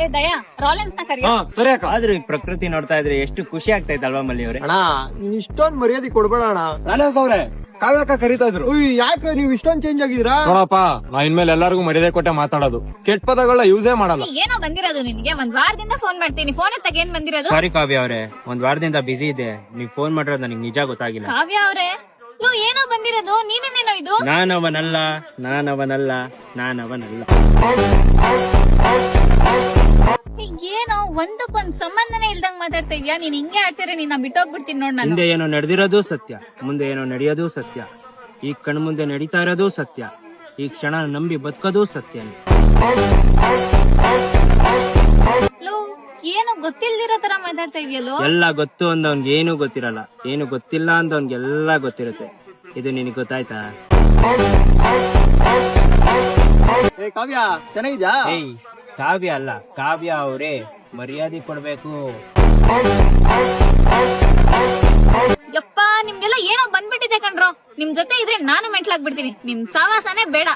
ಏ ದಯಾ ರಾಲೆನ್ಸ್ ನ ಕರಿಯ. ಸರಿ ಅಕ್ಕ. ಆದ್ರೂ ಈ ಪ್ರಕೃತಿ ನೋಡ್ತಾ ಇದ್ರೆ ಎಷ್ಟು ಖುಷಿ ಆಗ್ತಾ ಇತ್ತಲ್ವಾ ಮಲ್ಲಿ ಅವ್ರೆ? ಅಣ್ಣ ನೀನ್ ಇಷ್ಟೊಂದ್ ಮರ್ಯಾದೆ ಕೊಡ್ಬೇಡ ಅಣ್ಣ. ರಾಲೇಶ್ ಅವ್ರೆ, ಕಾವ್ಯಕ್ಕ ಕರೀತಾ ಇದ್ರು. ಯಾಕೆ ನೀವ್ ಇಷ್ಟೊಂದ್ ಚೇಂಜ್ ಆಗಿದ್ದೀರಾ? ನೋಡಪ್ಪ, ನಾ ಇನ್ಮೇಲೆ ಎಲ್ಲರಿಗೂ ಮರ್ಯಾದೆ ಕೊಟ್ಟೆ ಮಾತಾಡೋದು. ಕೆಟ್ಟ ಪದಗಳನ್ನ ಯೂಸೇ ಮಾಡಲ್ಲ. ಏನೋ ಬಂದಿರೋದು ನಿನ್ಗೆ? ಒಂದ್ ವಾರದಿಂದ ಫೋನ್ ಮಾಡ್ತೀನಿ, ಫೋನ್ ಎತ್ತಾಗ ಏನ್ ಬಂದಿರೋದು? ಸಾರಿ ಕಾವ್ಯ ಅವ್ರೆ, ಒಂದ್ ವಾರದಿಂದ ಬಿಸಿ ಇದೆ. ನೀವ್ ಫೋನ್ ಮಾಡಿರೋದು ನನಗೆ ನಿಜ ಗೊತ್ತಾಗಿಲ್ಲ. ಕಾವ್ಯ ಅವ್ರೆ, ಏನೋ ಬಂದಿರೋದು, ನೀನೇನೇನೋ ಇದು? ನಾನವನಲ್ಲ, ನಾನವನಲ್ಲ, ನಾನವನಲ್ಲ. ಏನೋ ಒಂದಕ್ಕೊಂದ್ ಸಂಬಂಧನೇ ಇಲ್ದಂಗ್ ಮಾತಾಡ್ತಾ ಇದ್ಯಾ. ನೀನ್ ಹಿಂಗೆ ಆಡ್ತೀರ, ನಿನ್ನ ಬಿಟ್ಟೋಗ್ಬಿಡ್ತೀನಿ ನೋಡ್ ನಾನು. ಹಿಂದೆ ಏನೋ ನಡೆದಿರೋದು ಸತ್ಯ, ಮುಂದೆ ಏನೋ ನಡೆಯೋದು ಸತ್ಯ. ಈ ಕಣ್ ಮುಂದೆ ನಡೀತಾ ಇರೋದು ಸತ್ಯ, ಈ ಕ್ಷಣ ನಂಬಿ ಬದುಕೋದು ಸತ್ಯ. ಏನೋ ಗೊತ್ತಿಲ್ದಿರೋ ತರ ಮಾತಾಡ್ತಾ ಇದೆಯಲ್ಲೋ. ಎಲ್ಲ ಗೊತ್ತು ಅಂದವನ್ಗೆ ಏನು ಗೊತ್ತಿರಲ್ಲ, ಏನು ಗೊತ್ತಿಲ್ಲ ಅಂದವನ್ಗೆಲ್ಲ ಗೊತ್ತಿರುತ್ತೆ. ಇದು ನಿನಗೆ ಗೊತ್ತಾಯ್ತಾ? ಕಾವ್ಯ ಚೆನ್ನಾಗಿದ್ಯಾ? ಏಯ್, ಕಾವ್ಯ ಅಲ್ಲ, ಕಾವ್ಯ ಅವರೇ, ಮರ್ಯಾದೆ ಕೊಡ್ಬೇಕು. ಯಪ್ಪ, ನಿಮ್ಗೆಲ್ಲ ಏನೋ ಬಂದ್ಬಿಟ್ಟಿದೆ ಕಣ್ರೋ. ನಿಮ್ ಜೊತೆ ಇದ್ರೆ ನಾನು ಮೆಂಟ್ಲಾಗ್ಬಿಡ್ತೀನಿ. ನಿಮ್ ಸಾವಾಸನೆ ಬೇಡ.